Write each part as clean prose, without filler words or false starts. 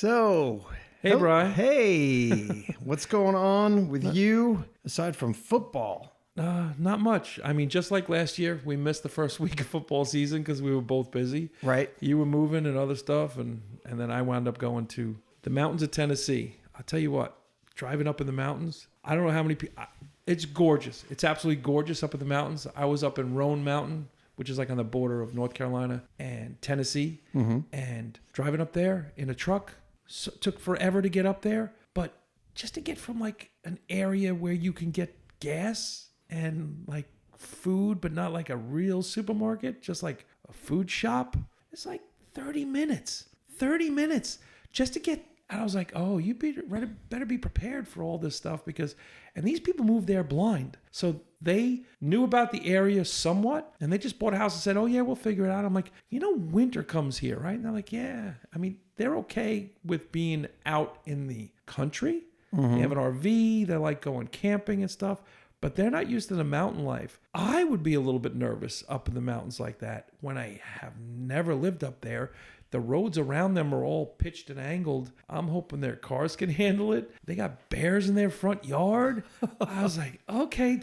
So, Hey, Brian. Hey, what's going on with you aside from football? Not much. I mean, just like last year, we missed the first week of football season because we were both busy. Right. You were moving and other stuff, and then I wound up going to the mountains of Tennessee. I'll tell you what, driving up in the mountains, I don't know how many people. It's gorgeous. It's absolutely gorgeous up in the mountains. I was up in Roan Mountain, which is like on the border of North Carolina and Tennessee, and driving up there in a truck. Took forever to get up there, but just to get from like an area where you can get gas and like food, but not like a real supermarket, just like a food shop, it's like 30 minutes. 30 minutes just to get. And I was like, oh, you better be prepared for all this stuff and these people moved there blind. So they knew about the area somewhat, and they just bought a house and said, oh yeah, we'll figure it out. I'm like, winter comes here, right? And they're like, yeah. I mean, they're okay with being out in the country. They have an RV. They like going camping and stuff, but they're not used to the mountain life. I would be a little bit nervous up in the mountains like that when I have never lived up there. The roads around them are all pitched and angled. I'm hoping their cars can handle it. They got bears in their front yard. I was like, okay,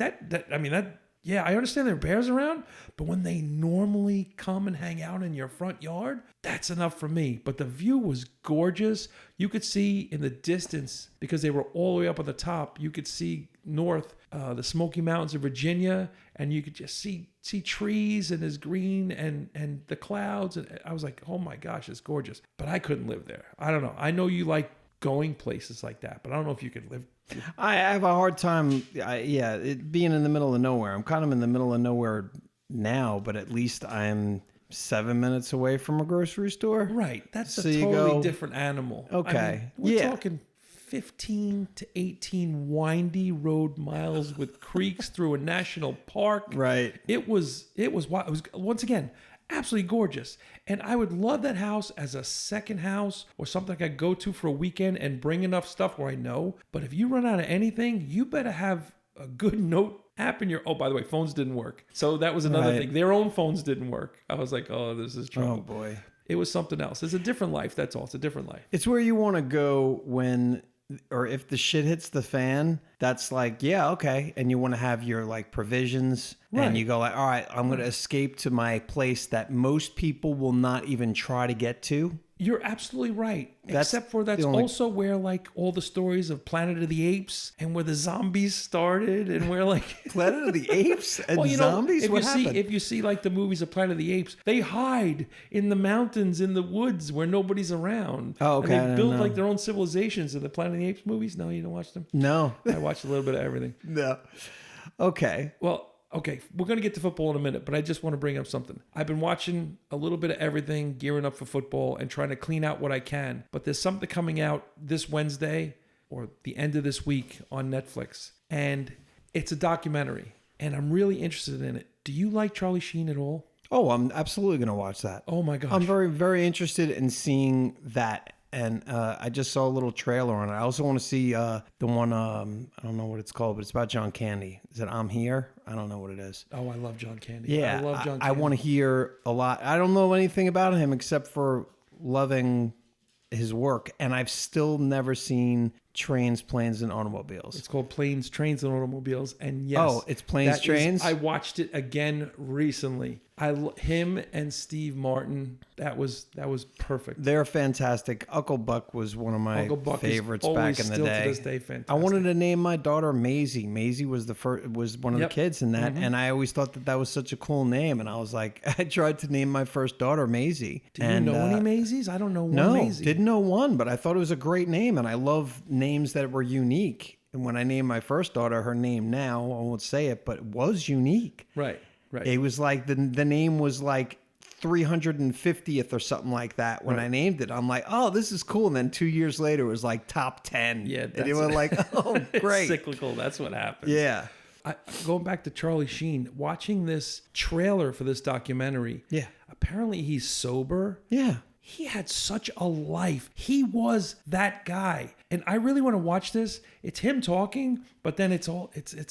yeah, I understand there are bears around, but when they normally come and hang out in your front yard, that's enough for me. But the view was gorgeous. You could see in the distance, because they were all the way up on the top, you could see north, the Smoky Mountains of Virginia, and you could just see trees and it's green and the clouds. And I was like, oh my gosh, it's gorgeous. But I couldn't live there. I don't know. I know you like going places like that, but I don't know if you could live. I have a hard time, being in the middle of nowhere. I'm kind of in the middle of nowhere now, but at least I'm 7 minutes away from a grocery store. Right. That's a totally different animal. Okay. I mean, we're talking 15 to 18 windy road miles with creeks through a national park. Right. It was once again absolutely gorgeous. And I would love that house as a second house or something I could go to for a weekend and bring enough stuff where I know. But if you run out of anything, you better have a good note app in your... Oh, by the way, phones didn't work. So that was another thing. Their own phones didn't work. I was like, oh, this is trouble. Oh, boy. It was something else. It's a different life. That's all. It's a different life. It's where you want to go when... or if the shit hits the fan, that's like, yeah, okay. And you want to have your like provisions and you go like, all right, I'm going to escape to my place that most people will not even try to get to. You're absolutely right. Except for that's also where like all the stories of Planet of the Apes and where the zombies started and where like Planet of the Apes and zombies. What happened? If you see like the movies of Planet of the Apes, they hide in the mountains, in the woods where nobody's around. Oh, okay. And they build like their own civilizations in the Planet of the Apes movies. No, you don't watch them? No. I watched a little bit of everything. No. Okay. Well, okay, we're going to get to football in a minute, but I just want to bring up something. I've been watching a little bit of everything, gearing up for football and trying to clean out what I can. But there's something coming out this Wednesday or the end of this week on Netflix. And it's a documentary. And I'm really interested in it. Do you like Charlie Sheen at all? Oh, I'm absolutely going to watch that. Oh, my gosh. I'm very, very interested in seeing that. And I just saw a little trailer on it. I also want to see the one, I don't know what it's called, but it's about John Candy. Is it I'm Here? I don't know what it is. Oh, I love John Candy. Yeah, I love John Candy. I want to hear a lot. I don't know anything about him except for loving his work. And I've still never seen Trains, Planes, and Automobiles. It's called Planes, Trains, and Automobiles. And yes. Oh, it's Planes, Trains? I watched it again recently. Him and Steve Martin, that was perfect. They're fantastic. Uncle Buck was one of my favorites back in the day. To this day, fantastic. I wanted to name my daughter Maisie. Maisie was one of the kids in that, and I always thought that was such a cool name. And I was like, I tried to name my first daughter Maisie. Do you know any Maisies? I don't know one Maisie. No, didn't know one, but I thought it was a great name, and I love names that were unique. And when I named my first daughter, her name now, I won't say it, but it was unique. Right. Right. It was like the name was like 350th or something like that when I named it. I'm like, oh, this is cool. And then 2 years later, it was like top 10. Yeah. And it was like, oh, great. It's cyclical. That's what happens. Yeah. Going back to Charlie Sheen, watching this trailer for this documentary. Yeah. Apparently he's sober. Yeah. He had such a life. He was that guy. And I really want to watch this. It's him talking, but then it's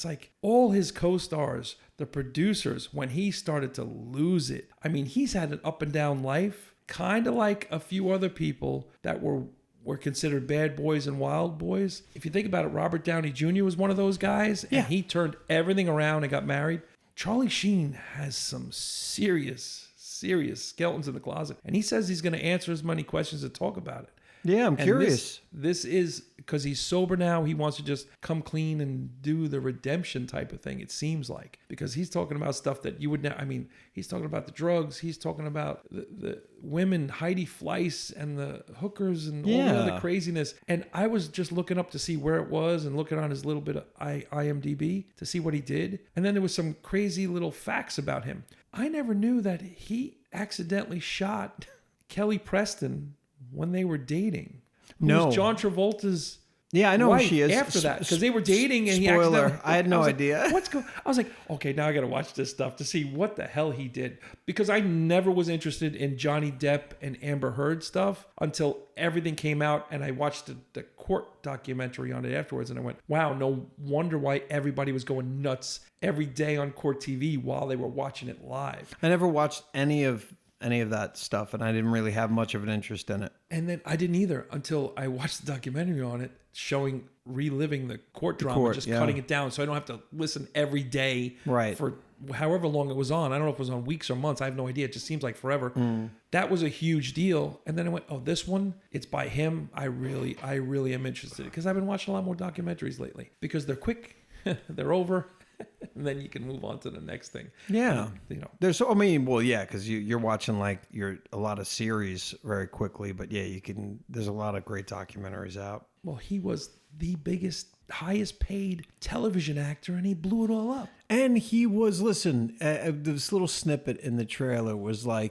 like all his co-stars, the producers, when he started to lose it. I mean, he's had an up and down life, kind of like a few other people that were were considered bad boys and wild boys. If you think about it, Robert Downey Jr. was one of those guys, and he turned everything around and got married. Charlie Sheen has some serious skeletons in the closet, and he says he's going to answer as many questions and talk about it. Yeah, I'm curious. This is because he's sober now. He wants to just come clean and do the redemption type of thing, it seems like. Because he's talking about stuff that you would never... I mean, he's talking about the drugs. He's talking about the women, Heidi Fleiss, and the hookers and all the other craziness. And I was just looking up to see where it was and looking on his little bit of IMDb to see what he did. And then there was some crazy little facts about him. I never knew that he accidentally shot Kelly Preston when they were dating. Who was John Travolta's I know wife who she is. After that, because they were dating and Spoiler, I had no idea. I was like, okay, now I got to watch this stuff to see what the hell he did. Because I never was interested in Johnny Depp and Amber Heard stuff until everything came out, and I watched the court documentary on it afterwards, and I went, wow, no wonder why everybody was going nuts every day on court TV while they were watching it live. I never watched any of that stuff, and I didn't really have much of an interest in it. And then I didn't either until I watched the documentary on it, reliving the court drama, cutting it down so I don't have to listen every day for however long it was on. I don't know if it was on weeks or months. I have no idea. It just seems like forever. That was a huge deal. And then I went, oh, this one, it's by him. I really am interested, because I've been watching a lot more documentaries lately because they're quick, they're over. And then you can move on to the next thing. Yeah. There's, because you're watching a lot of series very quickly, but there's a lot of great documentaries out. Well, he was the biggest, highest paid television actor, and he blew it all up. And he was, this little snippet in the trailer was I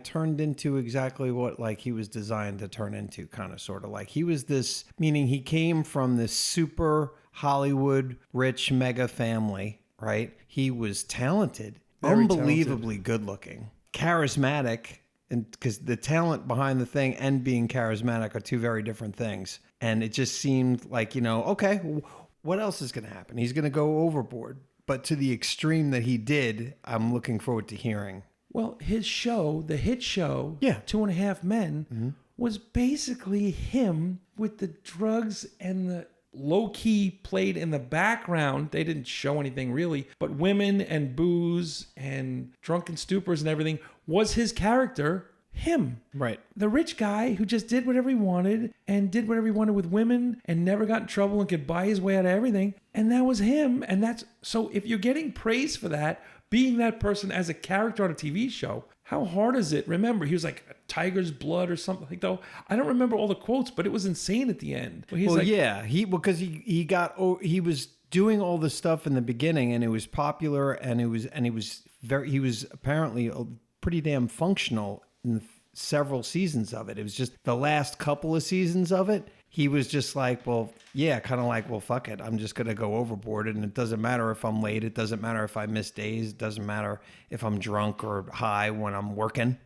turned into exactly what he was designed to turn into, kind of sort of like he was this, meaning he came from this super Hollywood rich mega family, right? He was talented, unbelievably good looking, charismatic, and because the talent behind the thing and being charismatic are two very different things. And it just seemed like, okay, what else is going to happen? He's going to go overboard. But to the extreme that he did, I'm looking forward to hearing. Well, his show, the hit show, 2.5 Men, was basically him with the drugs and the low-key played in the background. They didn't show anything really, but women and booze and drunken stupors and everything was his character, him. Right. The rich guy who just did whatever he wanted and did whatever he wanted with women and never got in trouble and could buy his way out of everything. And that was him. And that's, so if you're getting praise for that, being that person as a character on a TV show, how hard is it? Remember, he was like tiger's blood or something like that. I don't remember all the quotes, but it was insane at the end. He was doing all this stuff in the beginning, and it was popular, and he was apparently pretty damn functional in several seasons of it. It was just the last couple of seasons of it. He was just like, fuck it. I'm just going to go overboard. And it doesn't matter if I'm late. It doesn't matter if I miss days. It doesn't matter if I'm drunk or high when I'm working,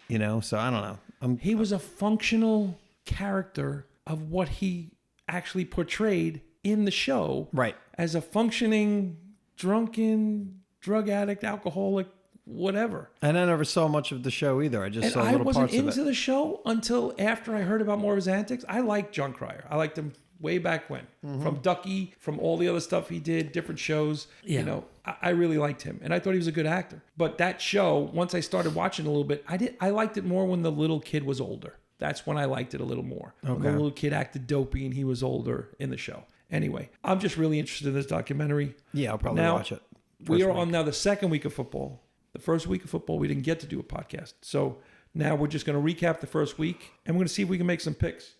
So I don't know. He was a functional character of what he actually portrayed in the show. Right. As a functioning, drunken, drug addict, alcoholic, whatever. And I never saw much of the show either. I just saw little parts of it. I wasn't into the show until after I heard about more of his antics. I liked John Cryer. I liked him way back when. From Ducky, from all the other stuff he did, different shows. Yeah. I really liked him. And I thought he was a good actor. But that show, once I started watching a little bit, I liked it more when the little kid was older. That's when I liked it a little more. Okay. When the little kid acted dopey and he was older in the show. Anyway, I'm just really interested in this documentary. Yeah, I'll probably watch it. We are on now the second week of football. The first week of football, we didn't get to do a podcast. So now we're just going to recap the first week, and we're going to see if we can make some picks.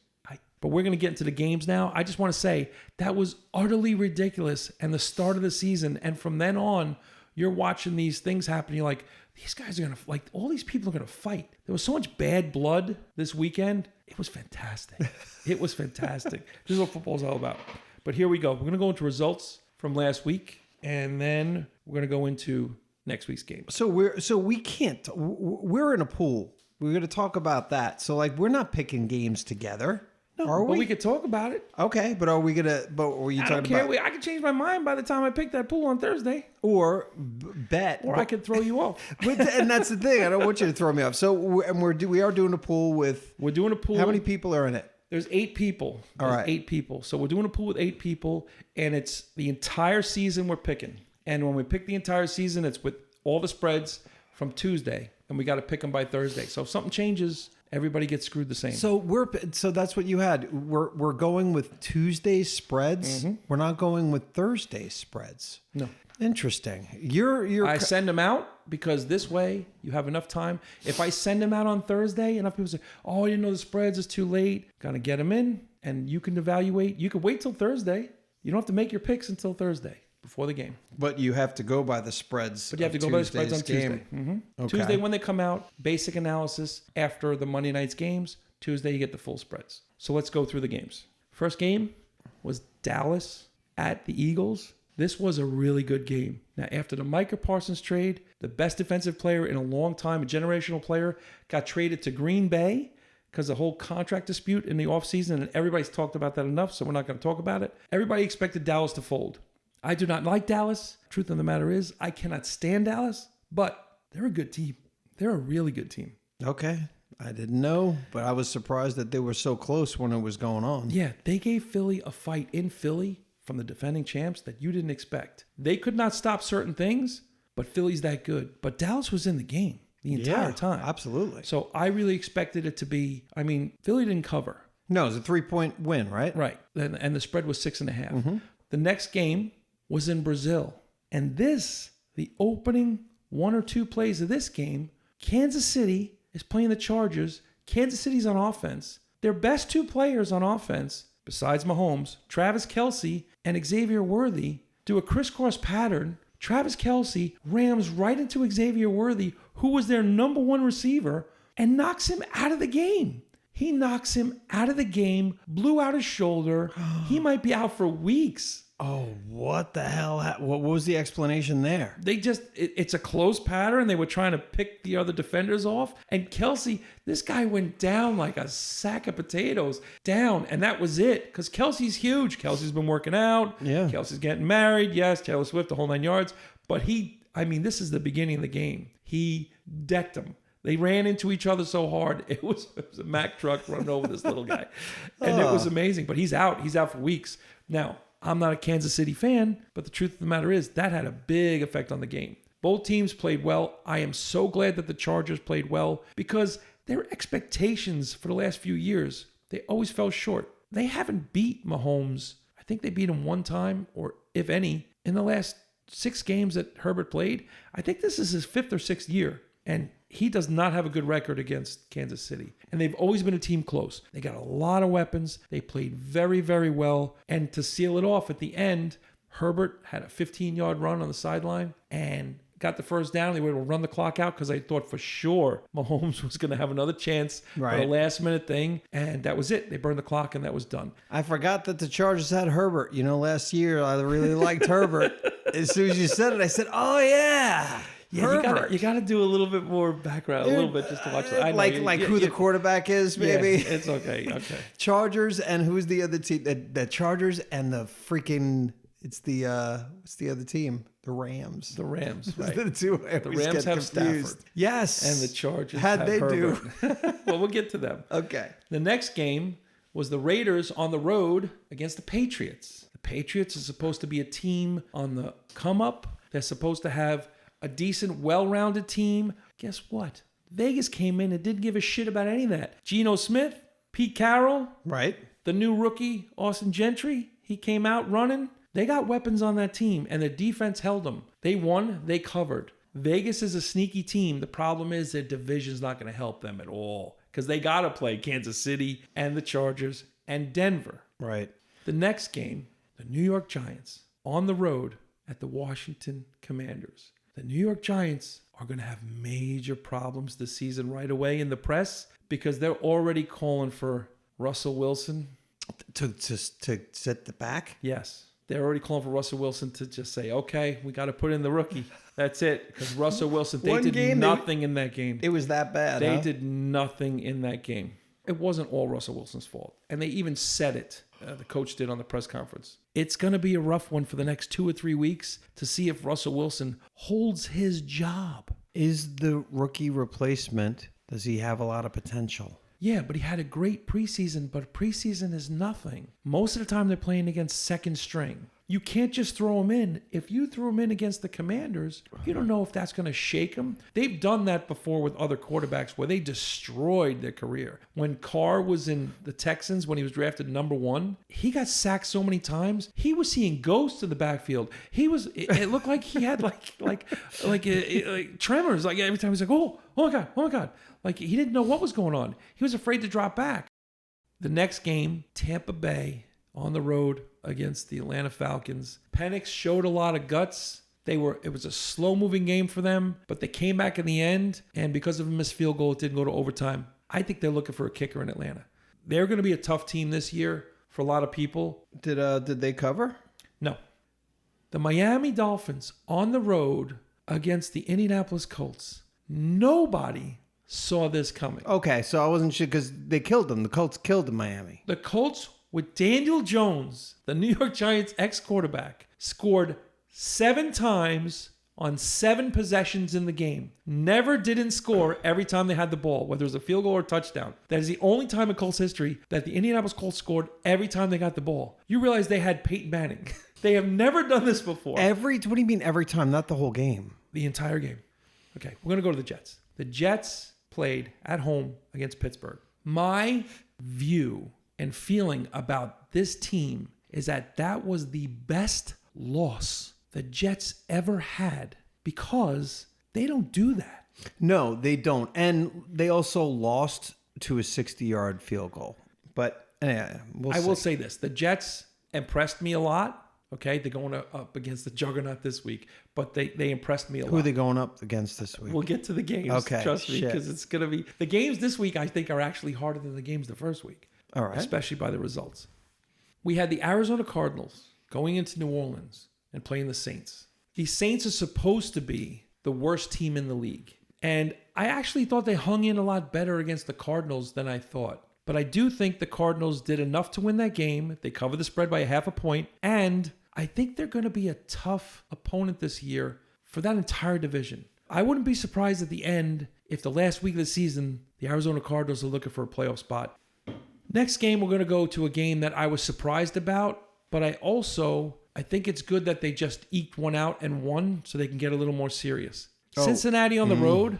But we're going to get into the games now. I just want to say that was utterly ridiculous and the start of the season. And from then on, you're watching these things happen. You're like, these guys are going to, all these people are going to fight. There was so much bad blood this weekend. It was fantastic. It was fantastic. This is what football's all about. But here we go. We're going to go into results from last week, and then we're going to go into next week's game. So we can't. We're in a pool. We're going to talk about that. So we're not picking games together. No, are we? But we could talk about it. Okay, but are we gonna? But were you talking about? I can change my mind by the time I pick that pool on Thursday. Or bet. Or I could throw you off. And that's the thing. I don't want you to throw me off. So we are doing a pool with. We're doing a pool. How many people are in it? There's 8 people. All right. 8 people. So we're doing a pool with 8 people, and it's the entire season we're picking. And when we pick the entire season, it's with all the spreads from Tuesday, and we got to pick them by Thursday. So if something changes, everybody gets screwed the same. So that's what you had. We're going with Tuesday spreads. We're not going with Thursday spreads. No. Interesting. I send them out because this way you have enough time. If I send them out on Thursday, enough people say, "Oh, I didn't know the spreads is too late." Gonna get them in, and you can evaluate. You can wait till Thursday. You don't have to make your picks until Thursday before the game. But you have to go by the spreads. But you have to go by the spreads on Tuesday. Okay. Tuesday when they come out, basic analysis after the Monday night's games. Tuesday you get the full spreads. So let's go through the games. First game was Dallas at the Eagles. This was a really good game. Now, after the Micah Parsons trade, the best defensive player in a long time, a generational player, got traded to Green Bay because of the whole contract dispute in the offseason, and everybody's talked about that enough, so we're not going to talk about it. Everybody expected Dallas to fold. I do not like Dallas. Truth of the matter is, I cannot stand Dallas, but they're a good team. They're a really good team. Okay. I didn't know, but I was surprised that they were so close when it was going on. Yeah, they gave Philly a fight in Philly from the defending champs that you didn't expect. They could not stop certain things, but Philly's that good. But Dallas was in the game the entire time. Absolutely. So I really expected it to be, Philly didn't cover. No, it was a 3-point win, right? Right. And the spread was 6.5. The next game was in Brazil. And the opening 1 or 2 plays of this game, Kansas City is playing the Chargers. Kansas City's on offense. Their best 2 players on offense, besides Mahomes, Travis Kelce and Xavier Worthy, do a crisscross pattern. Travis Kelce rams right into Xavier Worthy, who was their number 1 receiver, and knocks him out of the game. He knocks him out of the game, blew out his shoulder. He might be out for weeks. Oh, what the hell? What was the explanation there? It's a close pattern. They were trying to pick the other defenders off. And Kelce, this guy went down like a sack of potatoes, down. And that was it. Because Kelce's huge. Kelce's been working out. Yeah. Kelce's getting married. Yes, Taylor Swift, the whole 9 yards. But this is the beginning of the game. He decked him. They ran into each other so hard. It was a Mack truck running over this little guy. And it was amazing. But he's out. He's out for weeks. Now, I'm not a Kansas City fan, but the truth of the matter is that had a big effect on the game. Both teams played well. I am so glad that the Chargers played well because their expectations for the last few years, they always fell short. They haven't beat Mahomes. I think they beat him one time, or if any, in the last 6 games that Herbert played. I think this is his 5th or 6th year. And he does not have a good record against Kansas City. And they've always been a team close. They got a lot of weapons. They played very, very well. And to seal it off at the end, Herbert had a 15-yard run on the sideline and got the first down. They were able to run the clock out because I thought for sure Mahomes was going to have another chance for a last-minute thing. And that was it. They burned the clock, and that was done. I forgot that the Chargers had Herbert. Last year I really liked Herbert. As soon as you said it, I said, oh, yeah. Yeah, you got to do a little bit more background, a little bit just to watch it. Who the quarterback is, maybe. Yeah, it's okay. Okay. Chargers, and who's the other team? The Chargers and the freaking. It's the what's the other team? The Rams. The Rams. Right. The two. The Rams have Stafford. Yes. And the Chargers How'd they Herbert. do? Well, we'll get to them. Okay. The next game was the Raiders on the road against the Patriots. The Patriots are supposed to be a team on the come up. They're supposed to have a decent, well-rounded team. Guess what? Vegas came in and didn't give a shit about any of that. Geno Smith, Pete Carroll, right? The new rookie, Austin Gentry, he came out running. They got weapons on that team, and the defense held them. They won. They covered. Vegas is a sneaky team. The problem is their division's not going to help them at all because they got to play Kansas City and the Chargers and Denver. Right. The next game, the New York Giants on the road at the Washington Commanders. The New York Giants are going to have major problems this season right away in the press because they're already calling for Russell Wilson. To sit the back? Yes. They're already calling for Russell Wilson to just say, okay, we got to put in the rookie. That's it. Because Russell Wilson, they did nothing in that game. It was that bad, They did nothing in that game. It wasn't all Russell Wilson's fault. And they even said it. The coach did on the press conference. It's going to be a rough one for the next 2 or 3 weeks to see if Russell Wilson holds his job. Is the rookie replacement, does he have a lot of potential? Yeah, but he had a great preseason, but preseason is nothing. Most of the time they're playing against second string. You can't just throw him in. If you throw him in against the Commanders, you don't know if that's going to shake him. They've done that before with other quarterbacks where they destroyed their career. When Carr was in the Texans, when he was drafted number 1, he got sacked so many times. He was seeing ghosts in the backfield. It looked like he had like tremors. Like every time he's like, oh my God. Like he didn't know what was going on. He was afraid to drop back. The next game, Tampa Bay on the road against the Atlanta Falcons. Penix showed a lot of guts. It was a slow-moving game for them, but they came back in the end, and because of a missed field goal, it didn't go to overtime. I think they're looking for a kicker in Atlanta. They're going to be a tough team this year for a lot of people. Did they cover? No. The Miami Dolphins on the road against the Indianapolis Colts. Nobody saw this coming. Okay, so I wasn't sure because they killed them. The Colts killed Miami. The Colts with Daniel Jones, the New York Giants ex-quarterback, scored 7 times on 7 possessions in the game. Never didn't score every time they had the ball, whether it was a field goal or a touchdown. That is the only time in Colts history that the Indianapolis Colts scored every time they got the ball. You realize they had Peyton Manning. They have never done this before. What do you mean every time? Not the whole game. The entire game. Okay, we're going to go to the Jets. The Jets played at home against Pittsburgh. My view and feeling about this team is that was the best loss the Jets ever had because they don't do that. No, they don't. And they also lost to a 60-yard field goal. But yeah, I will say this. The Jets impressed me a lot. Okay, they're going up against the juggernaut this week, but they impressed me a lot. Who are they going up against this week? We'll get to the games. Okay, Trust me, because it's going to be... The games this week, I think, are actually harder than the games the first week. All right. Especially by the results. We had the Arizona Cardinals going into New Orleans and playing the Saints. The Saints are supposed to be the worst team in the league. And I actually thought they hung in a lot better against the Cardinals than I thought. But I do think the Cardinals did enough to win that game. They covered the spread by 0.5 point. And I think they're going to be a tough opponent this year for that entire division. I wouldn't be surprised at the end if the last week of the season, the Arizona Cardinals are looking for a playoff spot. Next game, we're going to go to a game that I was surprised about, but I think it's good that they just eked one out and won so they can get a little more serious. Cincinnati on the road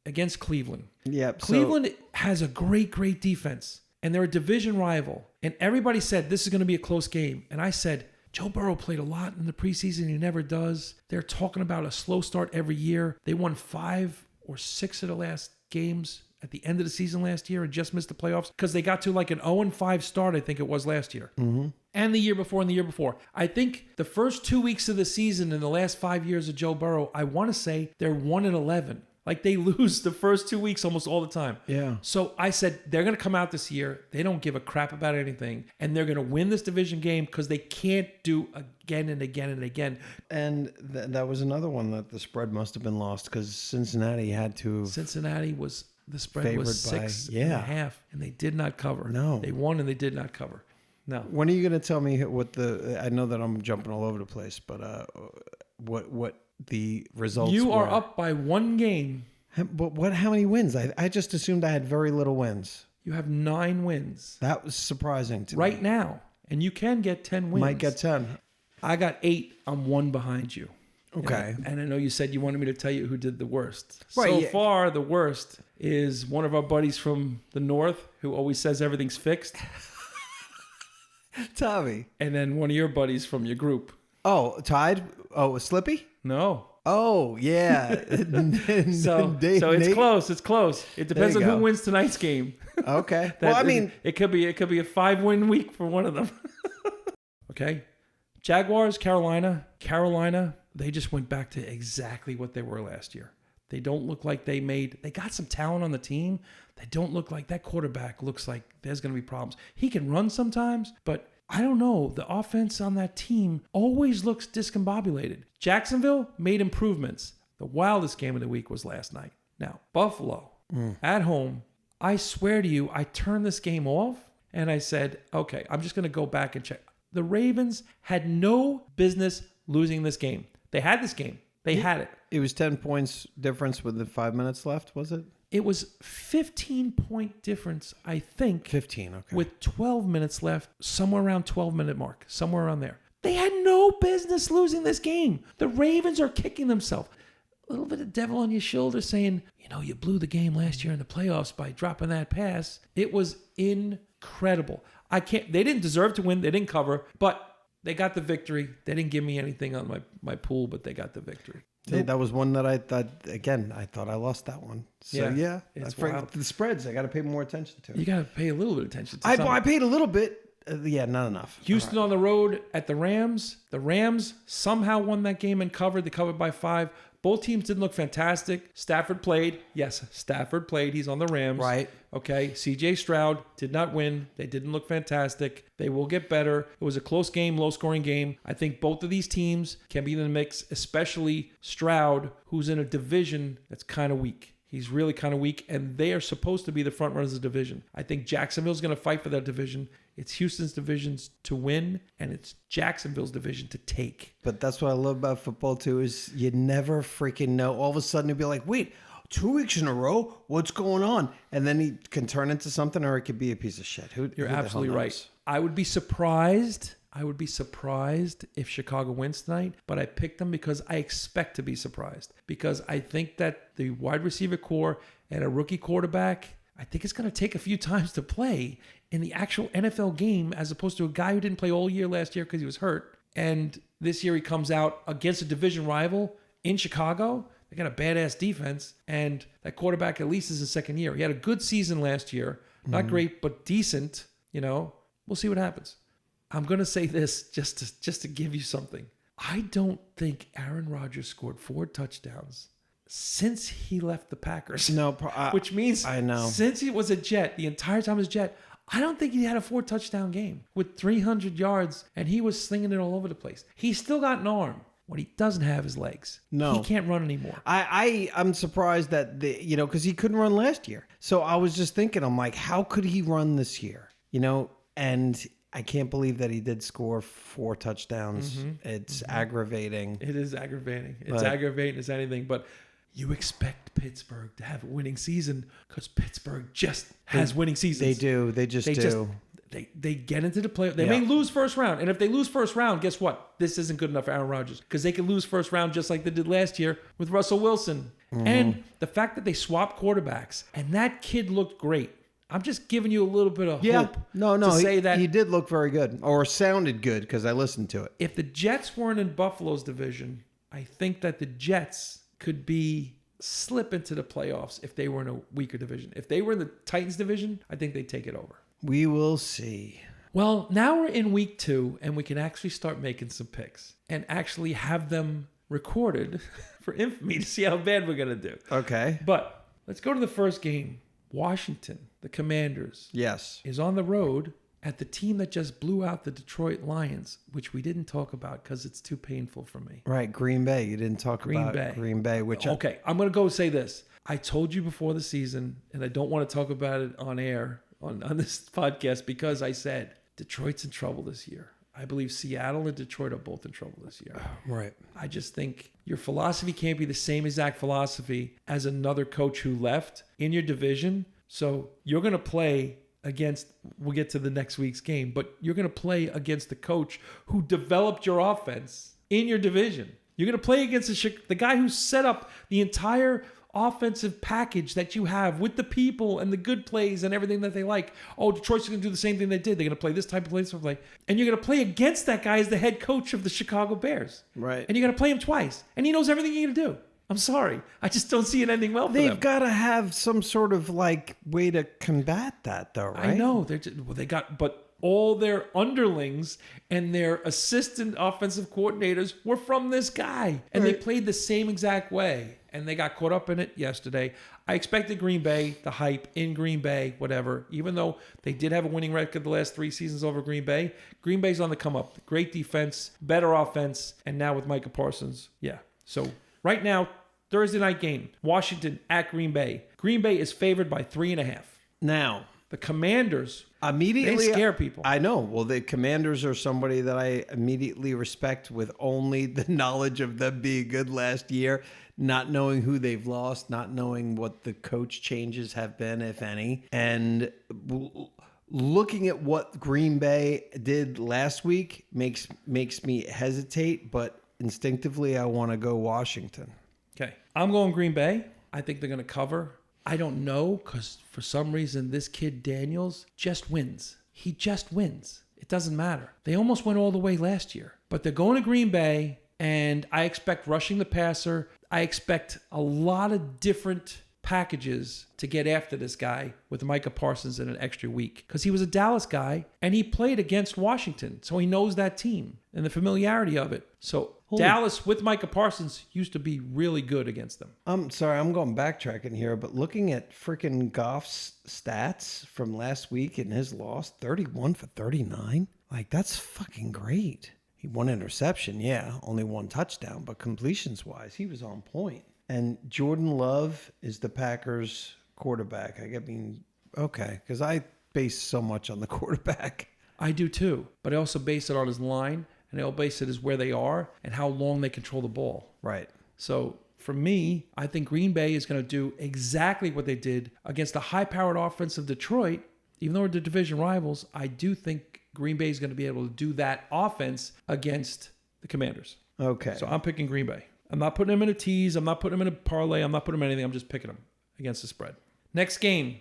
against Cleveland. Yep. Cleveland has a great defense, and they're a division rival. And everybody said this is going to be a close game. And I said, Joe Burrow played a lot in the preseason. He never does. They're talking about a slow start every year. They won 5 or 6 of the last games at the end of the season last year and just missed the playoffs because they got to like an 0-5 start, I think it was last year. Mm-hmm. And the year before and the year before. I think the first 2 weeks of the season in the last 5 years of Joe Burrow, I want to say they're 1-11. Like they lose the first 2 weeks almost all the time. Yeah. So I said they're going to come out this year. They don't give a crap about anything. And they're going to win this division game because they can't do again and again and again. And that was another one that the spread must have been lost because Cincinnati had to. Cincinnati was... The spread was 6.5, and they did not cover. No. They won and they did not cover. No. When are you going to tell me what I know that I'm jumping all over the place, but what the results You are were. up by 1 game. But how many wins? I just assumed I had very little wins. You have 9 wins. That was surprising to me. Right now. And you can get 10 wins. Might get 10. I got 8. I'm 1 behind you. Okay. And I know you said you wanted me to tell you who did the worst. Right, so yeah. far, the worst is one of our buddies from the north who always says everything's fixed. Tommy. And then one of your buddies from your group. Oh, tied? Oh, Slippy? No. Oh, yeah. So it's close. It's close. It depends on who wins tonight's game. Okay. Well, I mean, it could be a 5-win week for one of them. Okay. Jaguars, Carolina, they just went back to exactly what they were last year. They don't look like they got some talent on the team. They don't look like that quarterback looks like there's going to be problems. He can run sometimes, but I don't know. The offense on that team always looks discombobulated. Jacksonville made improvements. The wildest game of the week was last night. Now, Buffalo at home, I swear to you, I turned this game off and I said, okay, I'm just going to go back and check. The Ravens had no business losing this game. They had this game. They had it. It was 10 points difference with the 5 minutes left, was it? It was 15-point difference, I think. 15, okay. With 12 minutes left, somewhere around 12-minute mark, somewhere around there. They had no business losing this game. The Ravens are kicking themselves. A little bit of devil on your shoulder saying, you blew the game last year in the playoffs by dropping that pass. It was incredible. They didn't deserve to win. They didn't cover, but they got the victory. They didn't give me anything on my pool, but they got the victory. That was one that I thought I lost that one. So yeah, it's for the spreads, I got to pay more attention to. You got to pay a little bit of attention to I paid a little bit. Not enough. Houston on the road at the Rams. The Rams somehow won that game and covered. They covered by 5. Both teams didn't look fantastic. Stafford played. Yes, Stafford played. He's on the Rams. Right. Okay. CJ Stroud did not win. They didn't look fantastic. They will get better. It was a close game, low-scoring game. I think both of these teams can be in the mix, especially Stroud, who's in a division that's kind of weak. He's really kind of weak, and they are supposed to be the front runners of the division. I think Jacksonville's going to fight for that division. It's Houston's division to win, and it's Jacksonville's division to take. But that's what I love about football, too, is you never freaking know. All of a sudden, you'll be like, wait, 2 weeks in a row? What's going on? And then he can turn into something, or it could be a piece of shit. You're absolutely right. I would be surprised if Chicago wins tonight, but I picked them because I expect to be surprised. Because I think that the wide receiver core and a rookie quarterback, I think it's going to take a few times to play in the actual NFL game as opposed to a guy who didn't play all year last year because he was hurt. And this year he comes out against a division rival in Chicago. They got a badass defense, and that quarterback at least is his second year. He had a good season last year. Not great, but decent. We'll see what happens. I'm going to say this just to give you something. I don't think Aaron Rodgers scored 4 touchdowns since he left the Packers. No, which means I know. Since he was a Jet, the entire time he was a Jet, I don't think he had a 4-touchdown game with 300 yards, and he was slinging it all over the place. He's still got an arm. What he doesn't have is legs. No. He can't run anymore. I'm surprised that, because he couldn't run last year. So I was just thinking, I'm like, how could he run this year? And I can't believe that he did score 4 touchdowns. Mm-hmm. It's aggravating. It is aggravating. It's aggravating as anything. But you expect Pittsburgh to have a winning season because Pittsburgh just has winning seasons. They do. They do. They get into the playoffs. They may lose first round. And if they lose first round, guess what? This isn't good enough for Aaron Rodgers because they could lose first round just like they did last year with Russell Wilson. Mm-hmm. And the fact that they swapped quarterbacks and that kid looked great. I'm just giving you a little bit of hope. No, say that he did look very good or sounded good because I listened to it. If the Jets weren't in Buffalo's division, I think that the Jets could slip into the playoffs if they were in a weaker division. If they were in the Titans division, I think they'd take it over. We will see. Well, now we're in week 2 and we can actually start making some picks and actually have them recorded for infamy to see how bad we're going to do. Okay. But let's go to the first game. Washington, the Commanders, is on the road at the team that just blew out the Detroit Lions, which we didn't talk about because it's too painful for me. Right, Green Bay. You didn't talk about Green Bay. Okay, I'm going to go say this. I told you before the season, and I don't want to talk about it on air on this podcast because I said Detroit's in trouble this year. I believe Seattle and Detroit are both in trouble this year. Right. I just think your philosophy can't be the same exact philosophy as another coach who left in your division. So you're going to play against, we'll get to the next week's game, but you're going to play against the coach who developed your offense in your division. You're going to play against the guy who set up the entire offensive package that you have with the people and the good plays and everything that they like. Oh, Detroit's going to do the same thing they did. They're going to play this type of play, this type of play. And you're going to play against that guy as the head coach of the Chicago Bears. Right. And you're going to play him twice. And he knows everything you're going to do. I'm sorry. I just don't see it ending well for them. They've got to have some sort of way to combat that though, right? I know. But all their underlings and their assistant offensive coordinators were from this guy. And they played the same exact way. And they got caught up in it yesterday. I expected Green Bay, the hype in Green Bay, whatever. Even though they did have a winning record the last 3 seasons over Green Bay's on the come up. Great defense, better offense, and now with Micah Parsons. Yeah. So right now, Thursday night game, Washington at Green Bay. Green Bay is favored by 3.5. Now, The Commanders, Immediately, they scare people. I know. Well, the Commanders are somebody that I immediately respect with only the knowledge of them being good last year, not knowing who they've lost, not knowing what the coach changes have been, if any. And looking at what Green Bay did last week makes me hesitate, but instinctively I want to go Washington. Okay. I'm going Green Bay. I think they're going to cover. I don't know, because for some reason, this kid Daniels just wins. He just wins. It doesn't matter. They almost went all the way last year. But they're going to Green Bay, and I expect rushing the passer. I expect a lot of different packages to get after this guy with Micah Parsons in an extra week. Because he was a Dallas guy, and he played against Washington, so he knows that team and the familiarity of it. So Dallas with Micah Parsons used to be really good against them. I'm sorry, I'm going backtracking here, but looking at freaking Goff's stats from last week in his loss, 31 for 39, like that's fucking great. He one interception, yeah, only one touchdown, but completions-wise, he was on point. And Jordan Love is the Packers quarterback. I mean, okay, because I base so much on the quarterback. I do too, but I also base it on his line. And they'll base it as where they are and how long they control the ball. Right. So for me, I think Green Bay is going to do exactly what they did against the high-powered offense of Detroit. Even though they're division rivals, I do think Green Bay is going to be able to do that offense against the Commanders. Okay. So I'm picking Green Bay. I'm not putting them in a tease. I'm not putting them in a parlay. I'm not putting them in anything. I'm just picking them against the spread. Next game,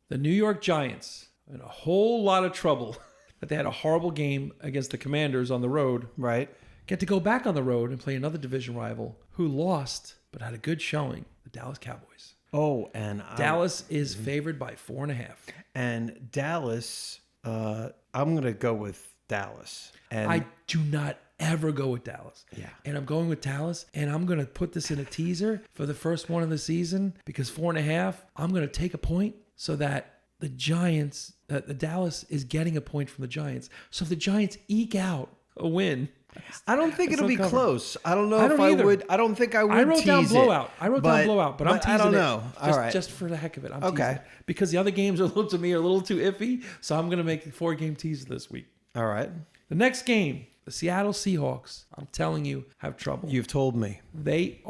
the New York Giants in a whole lot of trouble. That they had a horrible game against the Commanders on the road. Right. Get to go back on the road and play another division rival who lost but had a good showing, the Dallas Cowboys. Oh, and Dallas is favored by 4.5. And Dallas, I'm going to go with Dallas. And I do not ever go with Dallas. Yeah. And I'm going with Dallas, and I'm going to put this in a teaser for the first one of the season because 4.5, I'm going to take a point so that the Giants, the Dallas is getting a point from the Giants. So if the Giants eke out a win, I don't think it'll be close. I don't know I if don't I either. would. I don't think I would. I wrote down tease blowout. It, I wrote down blowout, but I'm teasing I don't know. it. All right. Just for the heck of it. I'm Okay. teasing it. Because the other games are to me are a little too iffy, so I'm going to make the 4-game teaser this week. All right. The next game, the Seattle Seahawks, I'm telling you, have trouble. You've told me. They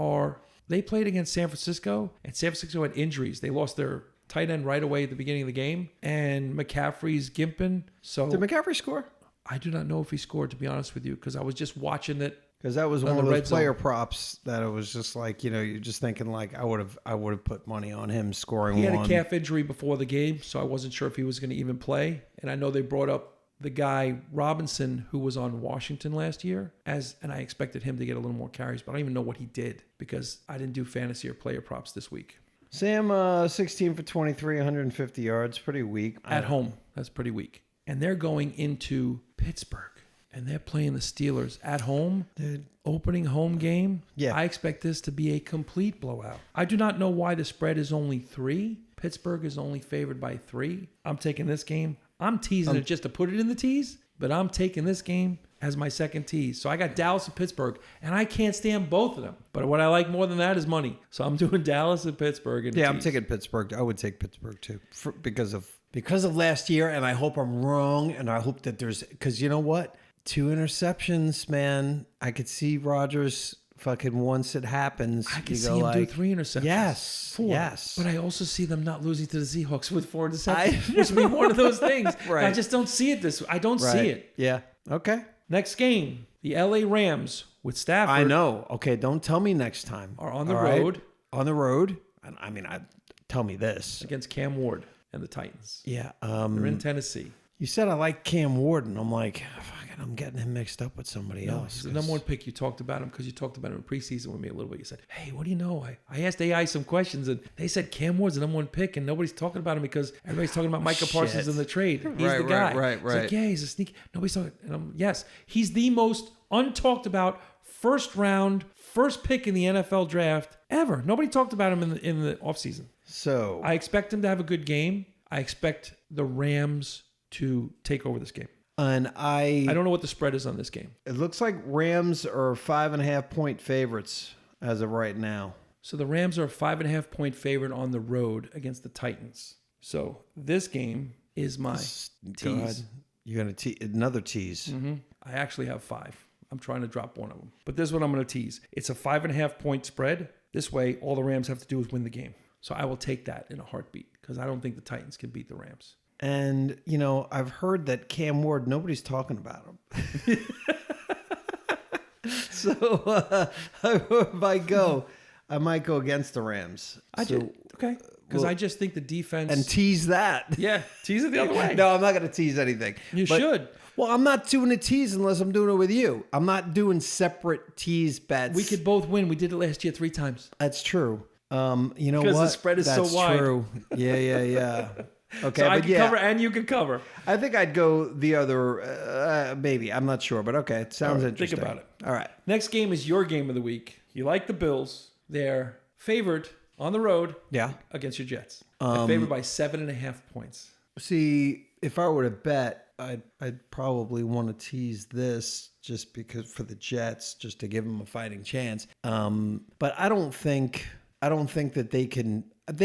played against San Francisco, and San Francisco had injuries. They lost their tight end right away at the beginning of the game, and McCaffrey's gimping. So Did McCaffrey score? I do not know if he scored, to be honest with you, because I was just watching it. Because that was On one the of red those player zone. props that it was just like, you're just thinking like I would have put money on him scoring He had one. a calf injury before the game, so I wasn't sure if he was going to even play. And I know they brought up the guy Robinson, who was on Washington last year, and I expected him to get a little more carries, but I don't even know what he did because I didn't do fantasy or player props this week. Sam, 16 for 23, 150 yards, pretty weak. At home, that's pretty weak. And they're going into Pittsburgh, and they're playing the Steelers at home. Dude. Opening home game. Yeah. I expect this to be a complete blowout. I do not know why the spread is only 3. Pittsburgh is only favored by 3. I'm taking this game. I'm teasing it just to put it in the tease, but I'm taking this game as my second tease. So I got Dallas and Pittsburgh, and I can't stand both of them. But what I like more than that is money. So I'm doing Dallas and Pittsburgh. In I'm taking Pittsburgh. I would take Pittsburgh too because of last year, and I hope I'm wrong, and I hope that because you know what? 2 interceptions, man. I could see Rodgers fucking once it happens. I can see him do 3 interceptions. Yes. 4. Yes. But I also see them not losing to the Seahawks with 4 interceptions, which would be one of those things. Right. I just don't see it this way. I don't see it. Yeah. Okay. Next game, the LA Rams with Stafford. I know. Okay, don't tell me next time. Are on the All right? road. On the road. I mean, tell me this. Against Cam Ward and the Titans. Yeah. They're in Tennessee. You said I like Cam Ward, and I'm like, fucking, I'm getting him mixed up with somebody No, else. he's the number 1 pick. You talked about him because you talked about him in preseason with me a little bit. You said, hey, what do you know? I asked AI some questions, and they said Cam Ward's the number 1 pick, and nobody's talking about him because everybody's talking about Micah Parsons in the trade. He's the guy. Right. It's like, yeah, he's a sneak. Nobody's talking. And yes, he's the most untalked about first pick in the NFL draft ever. Nobody talked about him in the offseason. So I expect him to have a good game. I expect the Rams to take over this game. And I don't know what the spread is on this game. It looks like Rams are 5.5 point favorites as of right now. So the Rams are a 5.5 point favorite on the road against the Titans. So this game, is my Go ahead. tease. You're going to another tease. I actually have 5. I'm trying to drop one of them. But this is what I'm going to tease. It's a 5.5 point spread. This way, all the Rams have to do is win the game. So I will take that in a heartbeat because I don't think the Titans can beat the Rams. And, I've heard that Cam Ward, nobody's talking about him. So if I might go against the Rams. Okay. Because I just think the defense. And tease that. Yeah, tease it the other way. No, I'm not going to tease anything. You should. Well, I'm not doing a tease unless I'm doing it with you. I'm not doing separate tease bets. We could both win. We did it last year 3 times. That's true. You know what? Because the spread is so wide. That's true. Yeah. Okay, So I can cover and you can cover. I think I'd go the other, maybe. I'm not sure, but okay. It sounds interesting. Think about it. All right. Next game is your game of the week. You like the Bills. They're favored on the road against your Jets. They're favored by 7.5 points. See, if I were to bet, I'd probably want to tease this just because for the Jets, just to give them a fighting chance. But I don't think that they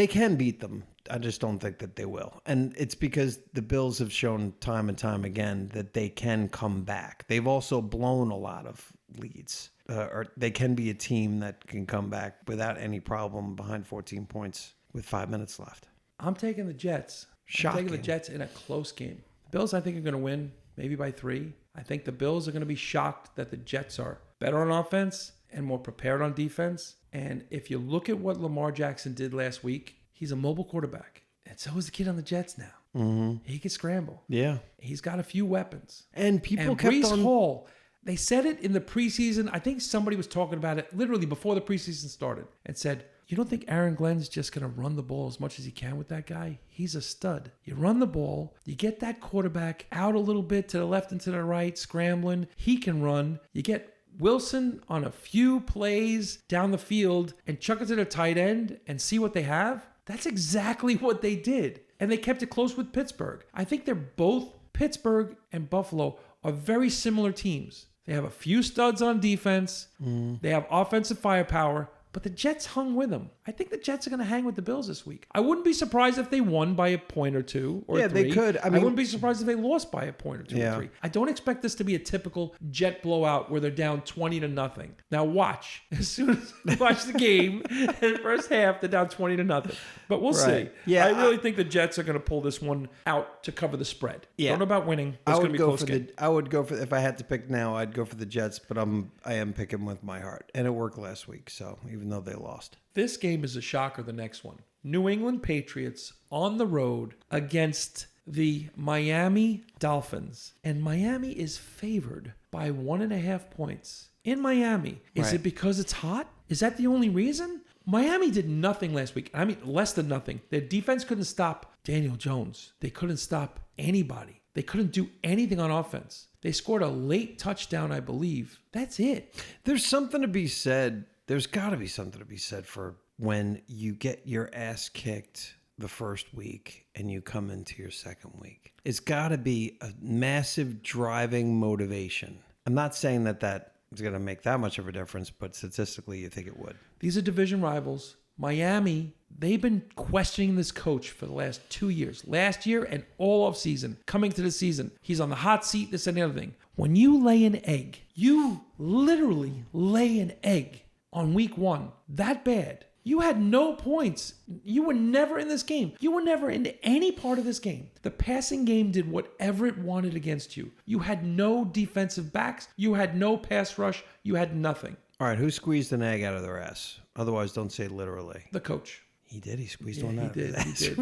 can beat them. I just don't think that they will. And it's because the Bills have shown time and time again that they can come back. They've also blown a lot of leads. Or they can be a team that can come back without any problem behind 14 points with 5 minutes left. I'm taking the Jets. Shocking. I'm taking the Jets in a close game. The Bills, I think, are going to win, maybe by 3. I think the Bills are going to be shocked that the Jets are better on offense and more prepared on defense. And if you look at what Lamar Jackson did last week, he's a mobile quarterback. And so is the kid on the Jets now. Mm-hmm. He can scramble. Yeah. He's got a few weapons. And people kept Breece on... Hall, they said it in the preseason. I think somebody was talking about it literally before the preseason started and said, you don't think Aaron Glenn's just going to run the ball as much as he can with that guy? He's a stud. You run the ball. You get that quarterback out a little bit to the left and to the right, scrambling. He can run. You get Wilson on a few plays down the field and chuck it to the tight end and see what they have. That's exactly what they did. And they kept it close with Pittsburgh. I think they're both, Pittsburgh and Buffalo, are very similar teams. They have a few studs on defense. They have offensive firepower. But the Jets hung with them. I think the Jets are going to hang with the Bills this week. I wouldn't be surprised if they won by a point or 2 or 3. Yeah, they could. I wouldn't be surprised if they lost by a point or 2 Yeah. or 3. I don't expect this to be a typical Jet blowout where they're down 20-0. Now watch. As soon as you watch the game, in the first half, they're down 20-0. But we'll see. Yeah, I really think the Jets are going to pull this one out to cover the spread. Yeah. Don't know about winning. It's going to be a close game. I would go for, if I had to pick now, I'd go for the Jets, but I am picking with my heart. And it worked last week, so even though they lost. This game is a shocker, the next one. New England Patriots on the road against the Miami Dolphins. And Miami is favored by 1.5 points. In Miami. Is it because it's hot? Is that the only reason? Miami did nothing last week. I mean, less than nothing. Their defense couldn't stop Daniel Jones. They couldn't stop anybody. They couldn't do anything on offense. They scored a late touchdown, I believe. That's it. There's something to be said. There's got to be something to be said for when you get your ass kicked the first week and you come into your second week. It's got to be a massive driving motivation. I'm not saying that is going to make that much of a difference, but statistically, you think it would. These are division rivals. Miami, they've been questioning this coach for the last 2 years. Last year and all off season, coming to the season. He's on the hot seat, this and the other thing. When you lay an egg, you literally lay an egg on week 1, that bad. You had no points. You were never in this game. You were never in any part of this game. The passing game did whatever it wanted against you. You had no defensive backs. You had no pass rush. You had nothing. All right, who squeezed an egg out of their ass? Otherwise, don't say literally. The coach. He did. He squeezed one out. He did. That's He did.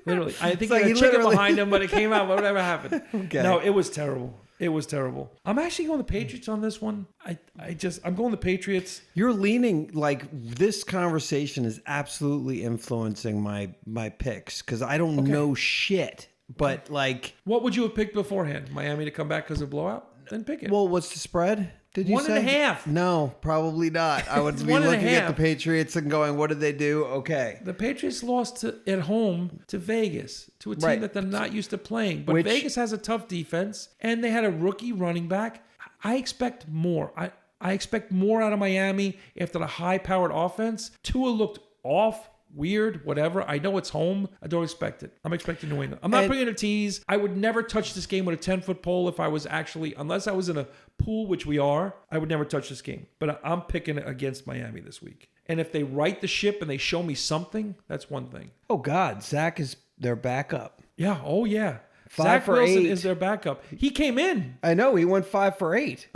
Literally. I think like he had a chicken literally... behind him, but it came out. Whatever happened. Okay. No, it was terrible. It was terrible. I'm actually going the Patriots on this one. I'm going the Patriots. You're leaning like this conversation is absolutely influencing my picks because I don't know shit. But like, what would you have picked beforehand? Miami to come back because of blowout? Then pick it. Well, what's the spread? Did you say 1.5? No, probably not. I would be looking at the Patriots and going, "What did they do?" Okay. The Patriots lost at home to Vegas, to a team that they're not used to playing. But Vegas has a tough defense, and they had a rookie running back. I expect more. I expect more out of Miami after the high-powered offense. Tua looked off weird, whatever. I know it's home. I don't expect it. I'm expecting New England. I'm not bringing a tease. I would never touch this game with a 10-foot pole if I was actually, unless I was in a pool, which we are, I would never touch this game. But I'm picking it against Miami this week. And if they right the ship and they show me something, that's one thing. Oh, God. Zach is their backup. Yeah. Oh, yeah. 5 Zach for Wilson 8. is their backup. He came in. I know. He went 5 for 8.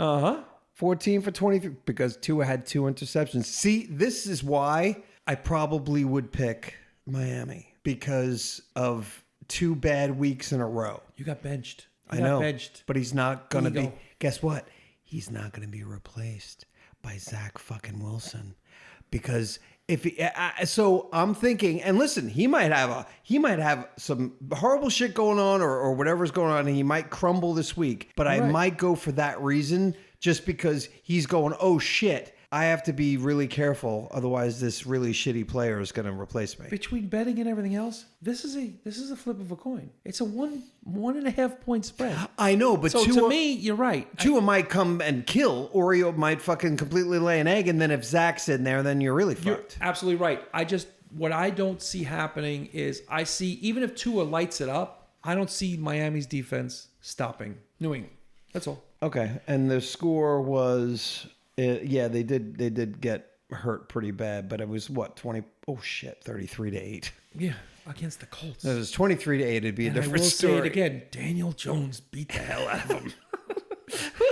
14 for 23 because Tua had 2 interceptions. See, this is why I probably would pick Miami because of 2 bad weeks in a row. You got benched. I know, but he's not going to be. Guess what? He's not going to be replaced by Zach fucking Wilson because if he, so I'm thinking, and listen, he might have some horrible shit going on or whatever's going on, and he might crumble this week. But I might go for that reason, just because he's going, oh shit, I have to be really careful, otherwise this really shitty player is going to replace me. Between betting and everything else, this is a flip of a coin. It's a 1.5 point spread. I know, but so to me, you're right. Tua might come and kill, or he might fucking completely lay an egg, and then if Zach's in there, then you're really fucked. You're absolutely right. What I don't see happening is I see, even if Tua lights it up, I don't see Miami's defense stopping New England. That's all. Okay, and the score was, they did get hurt pretty bad, but it was what, 33-8. Yeah, against the Colts. It was 23-8. It'd be a different story. I will say it again. Daniel Jones beat the hell out of him.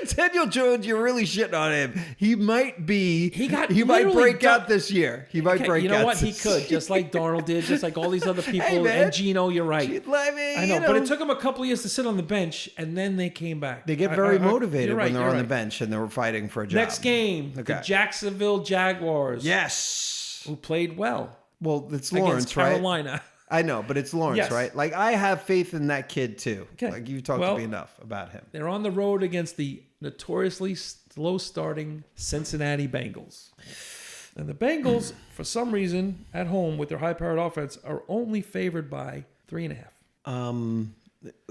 Daniel Jones, you're really shitting on him. He might be. He might break out this year. He might break out. You know what? He could, just like Darnold did, just like all these other people. Hey, man. And Gino, you're right. I know, but it took him a couple of years to sit on the bench, and then they came back. They get very motivated when they're on the bench and they're fighting for a job. Next game, the Jacksonville Jaguars. Yes. Who played well. Well, it's Lawrence, Carolina. Right? I know, but it's Lawrence, right? Like, I have faith in that kid, too. Okay. Like, you've talked to me enough about him. They're on the road against the notoriously slow-starting Cincinnati Bengals. And the Bengals, for some reason, at home with their high-powered offense, are only favored by 3.5.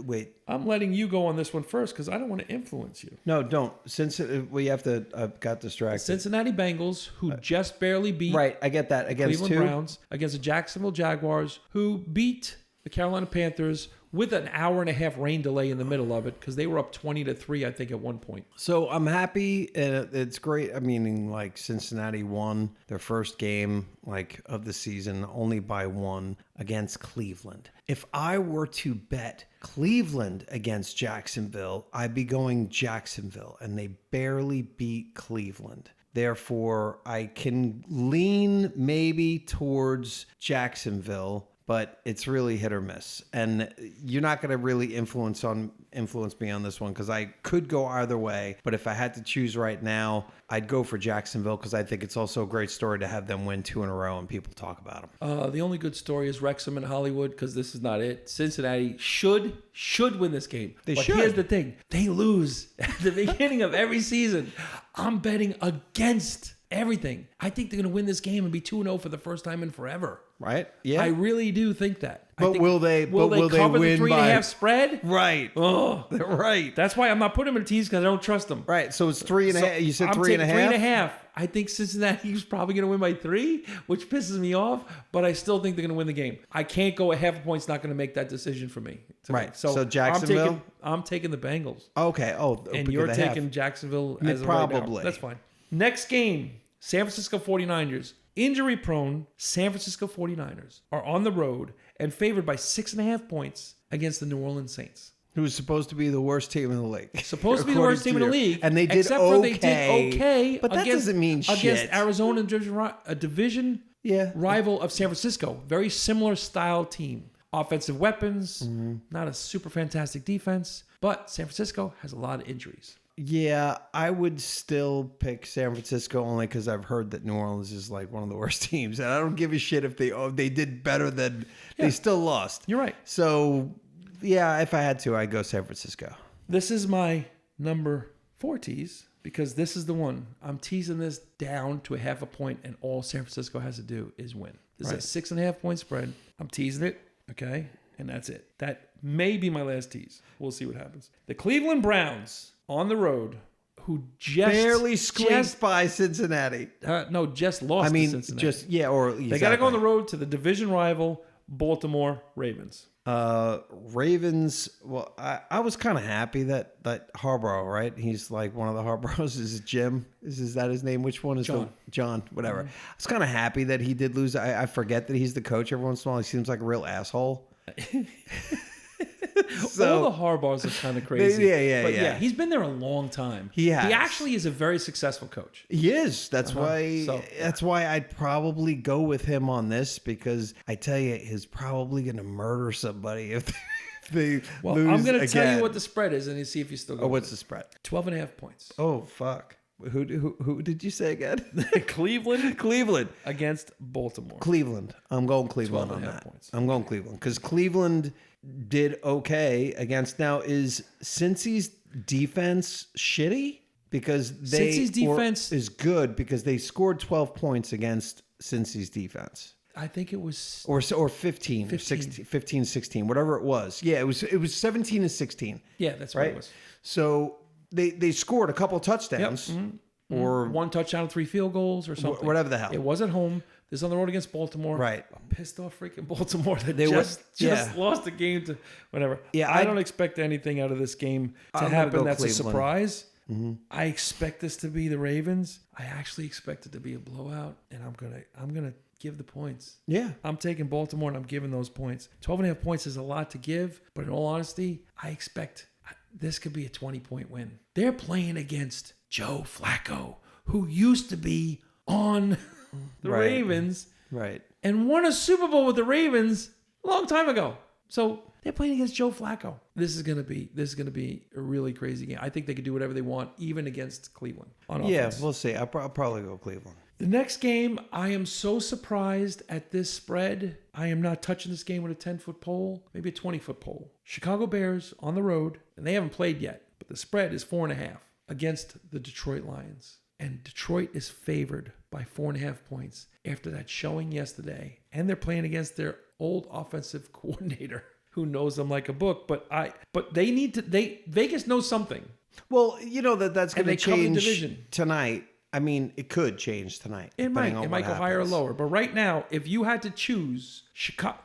Wait. I'm letting you go on this one first because I don't want to influence you. No, don't. Since we have to, I got distracted. The Cincinnati Bengals, who just barely beat. Right, I get that. Against Cleveland Browns, against the Jacksonville Jaguars, who beat the Carolina Panthers with an hour-and-a-half rain delay in the middle of it because they were up 20-3, I think, at one point. So I'm happy, and it's great. I mean, like, Cincinnati won their first game, like, of the season only by 1 against Cleveland. If I were to bet Cleveland against Jacksonville, I'd be going Jacksonville, and they barely beat Cleveland. Therefore, I can lean maybe towards Jacksonville, but it's really hit or miss. And you're not going to really influence me on this one because I could go either way. But if I had to choose right now, I'd go for Jacksonville because I think it's also a great story to have them win 2 in a row and people talk about them. The only good story is Wrexham and Hollywood because this is not it. Cincinnati should win this game. But here's the thing. They lose at the beginning of every season. I'm betting against everything. I think they're going to win this game and be 2-0 for the first time in forever. Right? Yeah. I really do think that. But will they cover win the 3.5 spread? Right. Oh, right. That's why I'm not putting them in a tease because I don't trust them. Right. So it's 3.5. You said 3.5? 3.5. I think Cincinnati's probably going to win by 3, which pisses me off, but I still think they're going to win the game. I can't go a half a point's not going to make that decision for me. Right. So Jacksonville? I'm taking the Bengals. Okay. Oh, and you're taking Jacksonville as probably. Right now. That's fine. Next game, San Francisco 49ers. Injury-prone San Francisco 49ers are on the road and favored by 6.5 points against the New Orleans Saints. Who's supposed to be the worst team in the league. Supposed to be the worst team in the league. And they did except okay. for they did okay. But that doesn't mean shit. Against Arizona, a division rival of San Francisco. Very similar style team. Offensive weapons, not a super fantastic defense, but San Francisco has a lot of injuries. Yeah, I would still pick San Francisco only because I've heard that New Orleans is like one of the worst teams, and I don't give a shit if they did better than they still lost. You're right. So, yeah, if I had to, I'd go San Francisco. This is my number 4 tease because this is the one. I'm teasing this down to a half a point, and all San Francisco has to do is win. This is a 6.5 point spread. I'm teasing it, okay, and that's it. That may be my last tease. We'll see what happens. The Cleveland Browns on the road, who just barely squeezed by Cincinnati. just lost to Cincinnati. They got to go on the road to the division rival Baltimore Ravens. Ravens. Well, I was kind of happy that Harbaugh, right? He's like one of the Harbaughs. Is it Jim? Is that his name? Which one is John? Whatever. I was kind of happy that he did lose. I forget that he's the coach every once in a while. He seems like a real asshole. So, all the Harbaughs are kind of crazy. Yeah. He's been there a long time. He has. He actually is a very successful coach. He is. That's why. That's why I'd probably go with him on this, because I tell you, he's probably going to murder somebody if they lose. I'm going to tell you what the spread is, and you see if you still go. What's the spread? 12.5 points. Oh fuck. Who did you say again? Cleveland against Baltimore. Cleveland. I'm going Cleveland on that. Points. I'm going Cleveland because Cleveland did okay against. Now, is Cincy's defense shitty? Because Cincy's defense is good because they scored 12 points against Cincy's defense. I think it was or 15, 16, whatever it was. Yeah, it was 17 and 16. Yeah, that's right. What it was. So they scored a couple touchdowns. Yep. Mm-hmm. Or 1 touchdown, 3 field goals or something. Whatever the hell. It was at home. This is on the road against Baltimore. Right. I'm pissed off freaking Baltimore that they just lost the game to whatever. Yeah, I don't expect anything out of this game to happen. That's Cleveland. A surprise. Mm-hmm. I expect this to be the Ravens. I actually expect it to be a blowout, and I'm gonna give the points. Yeah. I'm taking Baltimore and I'm giving those points. 12.5 points is a lot to give, but in all honesty, I expect this could be a 20-point win. They're playing against Joe Flacco, who used to be on the Ravens, right, and won a Super Bowl with the Ravens a long time ago. So they're playing against Joe Flacco. This is gonna be a really crazy game. I think they could do whatever they want, even against Cleveland on offense. Yeah, we'll see. I'll probably go Cleveland. The next game, I am so surprised at this spread. I am not touching this game with a 10-foot pole, maybe a 20-foot pole. Chicago Bears on the road, and they haven't played yet, but the spread is 4.5 against the Detroit Lions. And Detroit is favored by 4.5 points after that showing yesterday. And they're playing against their old offensive coordinator who knows them like a book. But Vegas knows something. Well, you know that's going to change tonight. I mean, it could change tonight. It might go higher or lower. But right now, if you had to choose,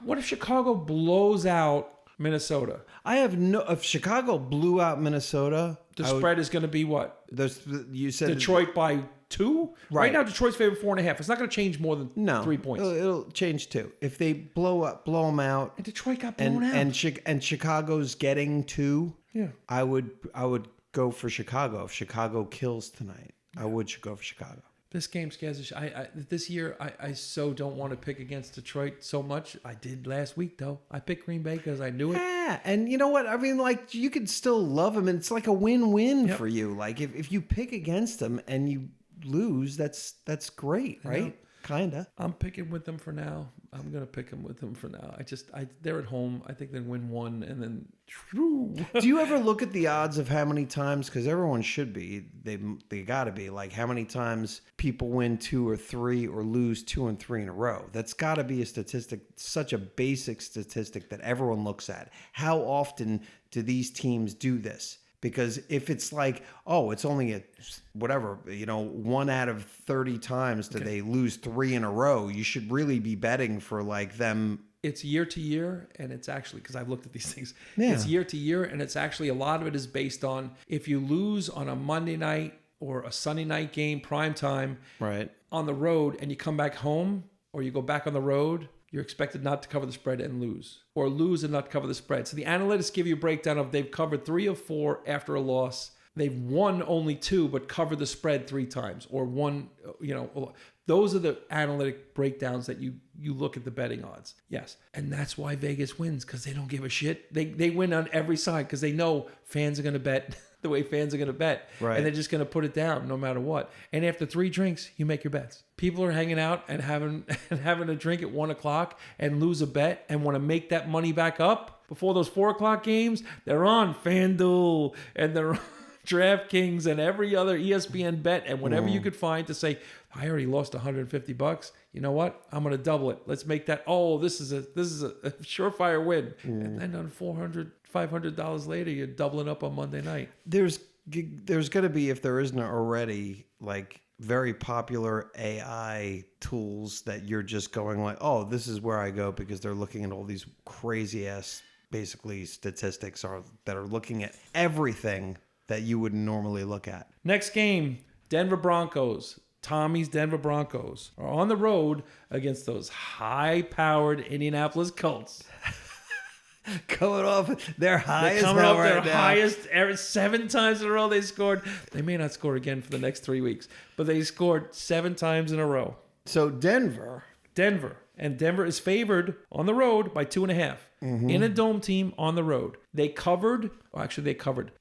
what if Chicago blows out Minnesota? If Chicago blew out Minnesota, the spread is going to be what? You said Detroit by 2? Right now, Detroit's favored 4.5. It's not going to change more than 3 points. It'll change 2. If they blow them out, and Detroit got blown out, and Chicago's getting 2, I would go for Chicago if Chicago kills tonight. I would go for Chicago. This game scares us. This year, I so don't want to pick against Detroit so much. I did last week, though. I picked Green Bay because I knew it. Yeah, and you know what? I mean, like, you could still love them, and it's like a win-win for you. Like, if you pick against them and you lose, that's great, right? Kinda. I'm picking with them for now. I'm gonna pick them with them for now. They're at home. I think they win 1, and then. Do you ever look at the odds of how many times? Because everyone should be. They got to be like how many times people win 2 or 3 or lose 2 and 3 in a row. That's got to be a statistic, such a basic statistic that everyone looks at. How often do these teams do this? Because if it's like, it's only 1 out of 30 times that they lose 3 in a row, you should really be betting for like them. It's year to year, and it's actually, because I've looked at these things, it's year to year, and it's actually, a lot of it is based on if you lose on a Monday night or a Sunday night game, prime time, right, on the road, and you come back home, or you go back on the road, you're expected not to cover the spread and lose, or lose and not cover the spread. So the analytics give you a breakdown of they've covered 3 of 4 after a loss. They've won only 2, but covered the spread 3 times, or won, those are the analytic breakdowns that you look at the betting odds. Yes. And that's why Vegas wins, because they don't give a shit. They win on every side because they know fans are going to bet the way fans are going to bet. Right. And they're just going to put it down no matter what. And after 3 drinks, you make your bets. People are hanging out and having a drink at 1 o'clock and lose a bet and want to make that money back up before those 4 o'clock games. They're on FanDuel and they're on DraftKings and every other ESPN bet and whatever you could find to say, I already lost $150. You know what? I'm going to double it. Let's make that. This is a surefire win. And then on $400, $500 later, you're doubling up on Monday night. There's there's going to be, if there isn't already, like very popular AI tools that you're just going like, oh, this is where I go because they're looking at all these crazy ass, basically statistics that are looking at everything that you would normally look at. Next game, Denver Broncos. Tommy's Denver Broncos are on the road against those high-powered Indianapolis Colts. Coming off their highest Coming hell up right their now. highest ever, 7 times in a row they scored. They may not score again for the next 3 weeks, but they scored 7 times in a row. So Denver. And Denver is favored on the road by 2.5 in a dome team on the road. They covered.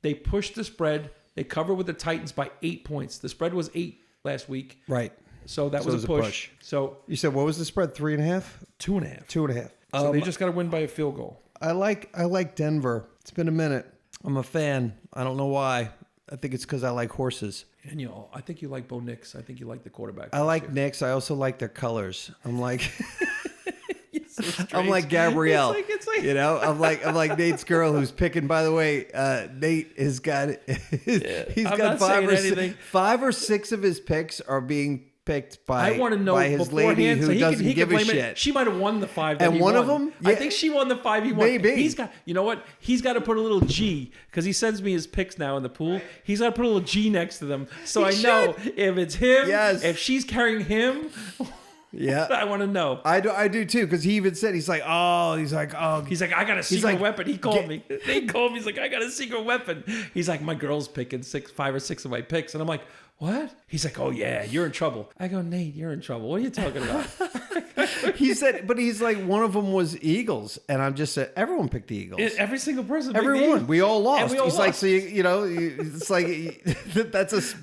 They pushed the spread. They covered with the Titans by 8 points. The spread was 8 last week. Right. So that was a push. So you said, what was the spread? 3.5? 2.5. 2.5. So they just got to win by a field goal. I like Denver. It's been a minute. I'm a fan. I don't know why. I think it's because I like horses. And I think you like Bo Nix. I think you like the quarterback. I like Knicks. I also like their colors. I'm like, So I'm like Gabrielle. It's like I'm like Nate's girl who's picking. By the way, Nate has got he's I'm got not saying anything. 5 or 6 of his picks are being picked by. I want to know by his lady beforehand, who so doesn't he give can a blame it. shit. She might have won the 5 that And he one won. of them? I Yeah. think she won the 5 he won. Maybe. He's got. You know what? He's got to put a little G because he sends me his picks now in the pool. He's got to put a little G next to them, so I know if it's him. Yes. If she's carrying him. Yeah, I want to know. I do too, because he even said he's like, I got a secret like, weapon. He called me. They called me. He's like, I got a secret weapon. He's like, my girl's picking 5 or 6 of my picks, and I'm like, what? He's like, oh yeah, you're in trouble. I go, Nate, you're in trouble. What are you talking about? He said, but he's like, one of them was Eagles, and I'm just said, everyone picked the Eagles. Every single person. Everyone, we all lost. And we all He's lost. like, so it's like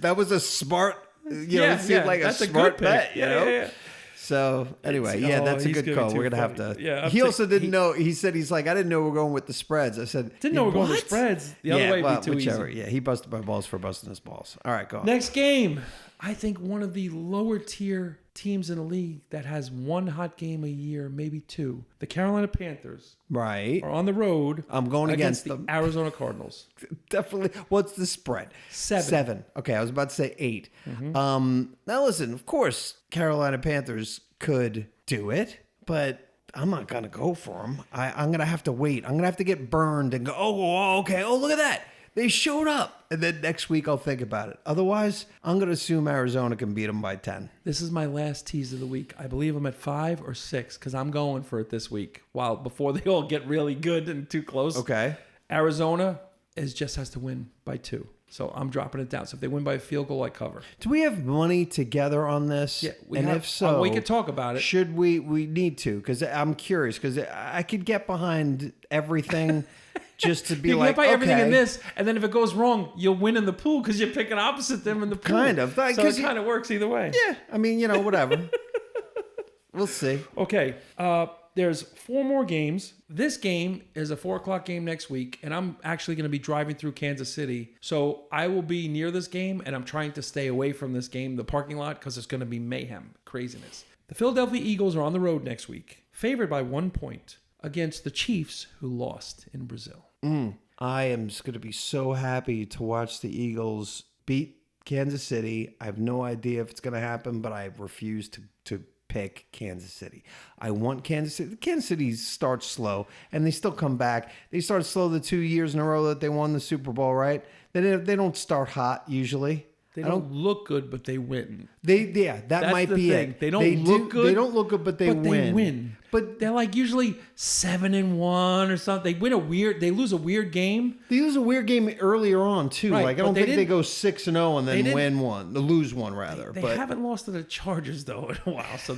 that was a smart. It seemed like that's a smart good pick. bet. You know. Yeah. So anyway, that's a he's good gonna be call. too We're gonna have funny. to. Yeah, he also didn't know. He said he's like, I didn't know we were going with the spreads. I said, Didn't know we were going with what? spreads. The other way would be too whichever. easy. Yeah, he busted my balls for busting his balls. All right, go on. Next game. I think one of the lower tier teams in the league that has one hot game a year, maybe 2. The Carolina Panthers Right. are on the road. I'm going against the them. Arizona Cardinals. Definitely. What's the spread? 7. Okay, I was about to say 8. Now listen, of course, Carolina Panthers could do it, but I'm not gonna go for them. I'm gonna have to wait. I'm gonna have to get burned and go, oh, okay. Oh, look at that. They showed up. And then next week I'll think about it. Otherwise, I'm going to assume Arizona can beat them by 10. This is my last tease of the week. I believe I'm at 5 or 6 because I'm going for it this week. Before they all get really good and too close. Okay. Arizona just has to win by 2. So I'm dropping it down. So if they win by a field goal, I cover. Do we have money together on this? Yeah, if so, we could talk about it. Should we? We need to, because I'm curious, because I could get behind everything just to be you like, get by everything in okay. this, and then if it goes wrong, you'll win in the pool because you're picking opposite them in the pool. Kind of. So it kind of works either way. Yeah, I mean, whatever. We'll see. Okay, there's 4 more games. This game is a 4:00 game next week, and I'm actually going to be driving through Kansas City. So I will be near this game, and I'm trying to stay away from this game, the parking lot, because it's going to be mayhem, craziness. The Philadelphia Eagles are on the road next week, favored by 1 point against the Chiefs, who lost in Brazil. I am just going to be so happy to watch the Eagles beat Kansas City. I have no idea if it's going to happen, but I refuse to pick Kansas City. I want Kansas City. Kansas City starts slow, and they still come back. They started slow the 2 years in a row that they won the Super Bowl, right? They don't start hot usually. They don't look good, but they win. That That's might the be thing. it. They don't look good. They don't look good, but they win. But they're like usually 7-1 or something. They lose a weird game. They lose a weird game earlier on too. Right, like I but don't they think they didn't- go 6-0 and then win one, lose one rather. They but haven't lost to the Chargers though in a while. So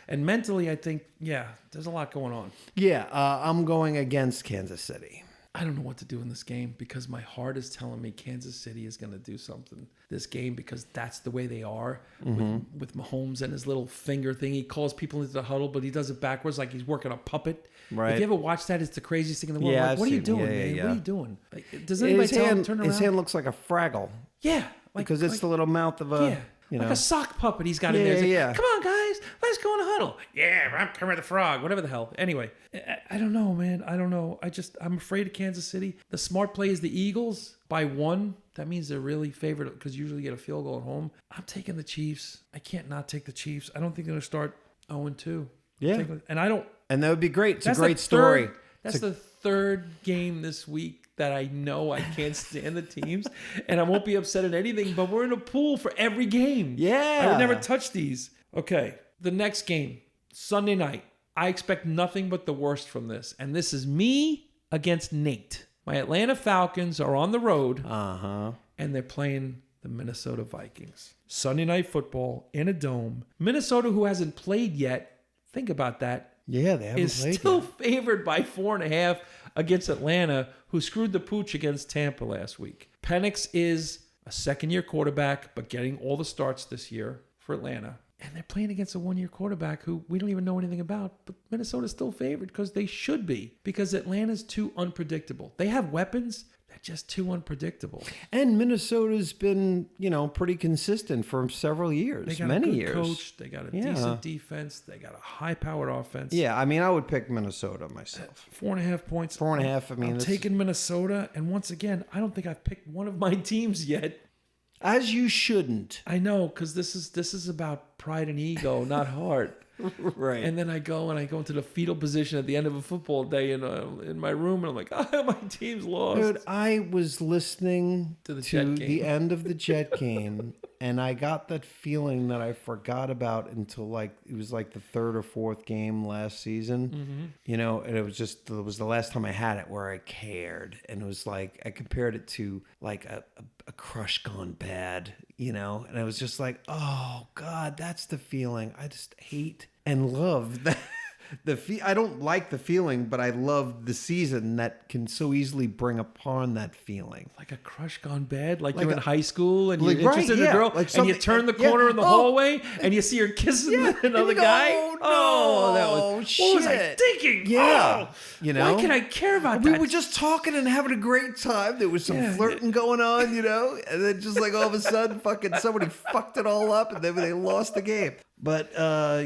and mentally, I think, there's a lot going on. yeah, I'm going against Kansas City. I don't know what to do in this game because my heart is telling me Kansas City is going to do something this game because that's the way they are with Mahomes and his little finger thing. He calls people into the huddle, but he does it backwards like he's working a puppet. Right. If you ever watch that, it's the craziest thing in the world. Yeah, Like, I've what are you seen- doing, yeah, man? yeah. What are you doing? Like, does anybody tell him to turn around? His hand looks like a Fraggle. Yeah. Because it's the little mouth of a, like a sock puppet he's got in Yeah, there. He's like, yeah. come on, guys, let's go in the huddle. Yeah, I'm Kermit the Frog, whatever the hell. Anyway, I don't know, man. I don't know. I'm afraid of Kansas City. The smart play is the Eagles by 1. that means they're really favored because usually you get a field goal at home. I'm taking the Chiefs. I can't not take the Chiefs. I don't think they're going to start 0-2. Yeah. And I don't. And that would be great. It's a That's great story. That's the third game this week that I know I can't stand the teams, and I won't be upset at anything, but we're in a pool for every game. Yeah. I would never touch these. Okay, the next game, Sunday night. I expect nothing but the worst from this, and this is me against Nate. My Atlanta Falcons are on the road, and they're playing the Minnesota Vikings. Sunday Night Football in a dome. Minnesota, who hasn't played yet, think about that, Yeah, they haven't is played still yet. favored by 4.5 against Atlanta, who screwed the pooch against Tampa last week. Penix is a second-year quarterback, but getting all the starts this year for Atlanta. And they're playing against a one-year quarterback who we don't even know anything about. But Minnesota's still favored because they should be. Because Atlanta's too unpredictable. They have weapons. They're just too unpredictable. And Minnesota's been, pretty consistent for several years, They got many a good years. coach. They got a decent defense. They got a high-powered offense. Yeah, I mean, I would pick Minnesota myself. 4.5 points. 4.5. I mean, I'm it's- taking Minnesota. And once again, I don't think I've picked one of my teams yet. as you shouldn't. I know, because this is about pride and ego, not heart. Right. And then I go into the fetal position at the end of a football day in my room, and I'm like, my team's lost. Dude, I was listening To the to Jet game. the end of the Jet game, and I got that feeling that I forgot about until it was the third or fourth game last season. Mm-hmm. And it was the last time I had it where I cared, and it was like I compared it to a crush gone bad, and I was just like, oh God, that's the feeling. I just hate and love that. I don't like the feeling, but I love the season that can so easily bring upon that feeling. Like a crush gone bad, like you're Like in a- high school and you're like, right, interested in a yeah, girl, like and you something- turn the yeah, corner in the oh. hallway and you see her kissing and another you go, guy. "Oh, no, that was what was I shit." thinking? Yeah, Why can I care about We that? were just talking and having a great time. There was some Yeah. flirting going on, and then just all of a sudden, fucking somebody fucked it all up, and then they lost the game. But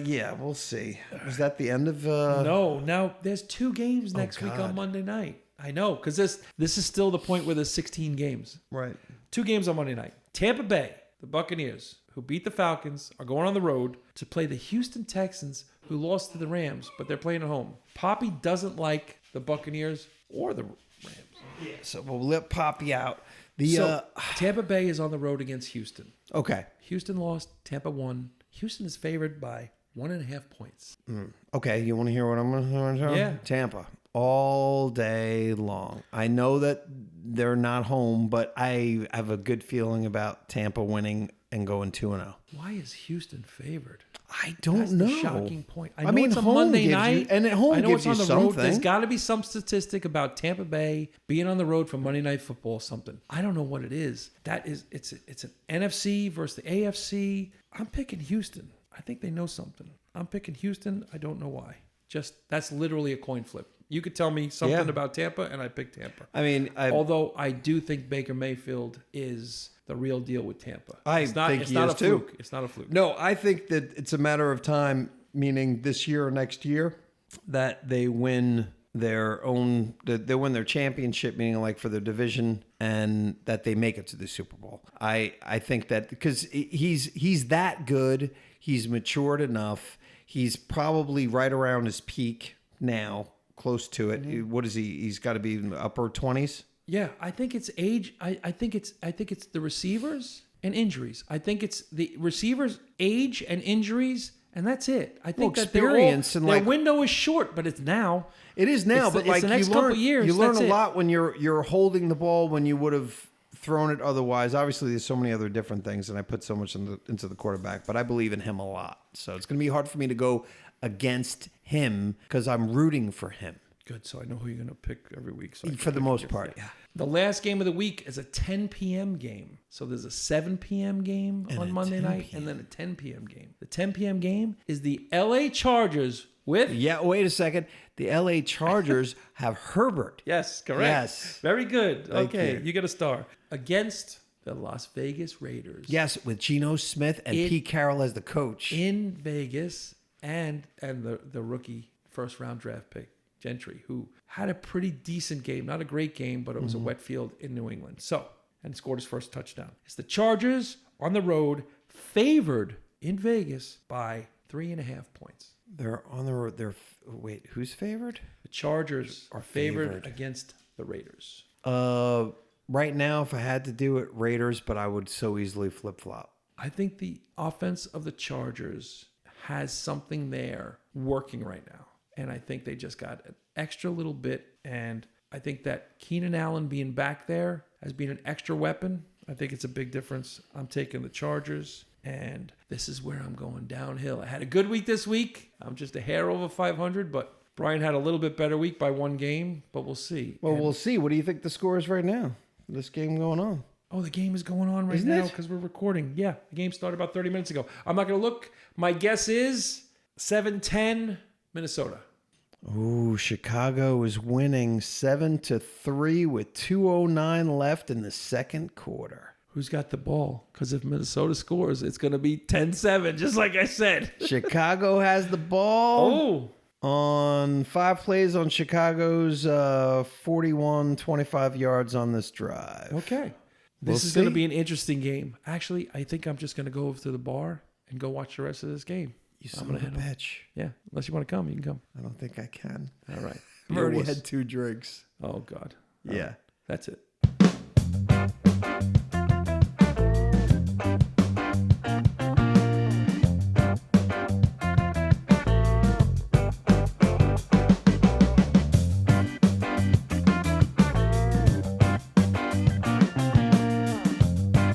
yeah, we'll see. Was that the end of? No, now there's 2 games next week God. on Monday night. I know, because this is still the point where there's 16 games. Right. 2 games on Monday night. Tampa Bay, the Buccaneers, who beat the Falcons, are going on the road to play the Houston Texans, who lost to the Rams, but they're playing at home. Poppy doesn't like the Buccaneers or the Rams. Yeah. So we'll let Poppy out. So Tampa Bay is on the road against Houston. Okay. Houston lost, Tampa won. Houston is favored by 1.5 points. Okay. You want to hear what I'm going to say? Yeah. Tampa all day long. I know that they're not home, but I have a good feeling about Tampa winning and going 2-0. Why is Houston favored? I don't That's know. the shocking point. I know mean, it's a home Monday gives night, you- and at home I know gives it's on you the road. something. There's got to be some statistic about Tampa Bay being on the road for Monday Night Football. Something I don't know what it is. It's an NFC versus the AFC. I'm picking Houston. I think they know something. I'm picking Houston. I don't know why. Just that's literally a coin flip. You could tell me something Yeah. about Tampa, and I pick Tampa. I mean, Although I do think Baker Mayfield is the real deal with Tampa. I it's not, think it's he not is a too. fluke. It's not a fluke. No, I think that it's a matter of time, meaning this year or next year, that they win their own, that they win their championship, meaning for their division, and that they make it to the Super Bowl. I think that because he's that good, he's matured enough, he's probably right around his peak now, close to it. Mm-hmm. What is he? He's got to be in the upper 20s. Yeah, I think it's age. I think it's the receivers and injuries. I think it's the receivers, age and injuries, and that's it. I think that experience and their window is short, but it's now. It is now, It's but the next you couple learn, years, you learn that's a it. lot when you're holding the ball when you would have thrown it otherwise. Obviously, there's so many other different things, and I put so much into the quarterback, but I believe in him a lot. So it's going to be hard for me to go against him because I'm rooting for him Good, so I know who you're going to pick every week. So I can for the pick most you. part. Yeah. The last game of the week is a 10 p.m. game. So there's a 7 p.m. game And on a Monday 10 night, p.m. and then a 10 p.m. game. The 10 p.m. game is the L.A. Chargers with. Yeah. Wait a second. The L.A. Chargers have Herbert. Yes, correct. Yes. Very good. Thank Okay, you. you get a star. Against the Las Vegas Raiders. Yes, with Geno Smith and Pete Carroll as the coach. In Vegas, and the rookie first round draft pick, Gentry, who had a pretty decent game. Not a great game, but it was a wet field in New England. So and scored his first touchdown. It's the Chargers on the road, favored in Vegas by 3.5 points. They're on the road. Wait, who's favored? The Chargers are favored against the Raiders. Right now, if I had to do it, Raiders, but I would so easily flip-flop. I think the offense of the Chargers has something there working right now. And I think they just got an extra little bit. And I think that Keenan Allen being back there as being an extra weapon, I think it's a big difference. I'm taking the Chargers. And this is where I'm going downhill. I had a good week this week. I'm just a hair over 500, but Brian had a little bit better week by one game, but we'll see. Well, we'll see. What do you think the score is right now? This game going on. Oh, the game is going on right now because we're recording. Yeah, the game started about 30 minutes ago. I'm not going to look. My guess is 7-10 Minnesota. Ooh, Chicago is winning 7-3 with 2:09 left in the second quarter. Who's got the ball? Because if Minnesota scores, it's going to be 10-7, just like I said. Chicago has the ball. On 5 plays on Chicago's 41-25 yards on this drive. Okay. This is going to be an interesting game. Actually, I think I'm just going to go over to the bar and go watch the rest of this game. You son of a bitch. Yeah. Unless you want to come, you can come. I don't think I can. All right. I've already had 2 drinks. Oh, God. Yeah. That's it.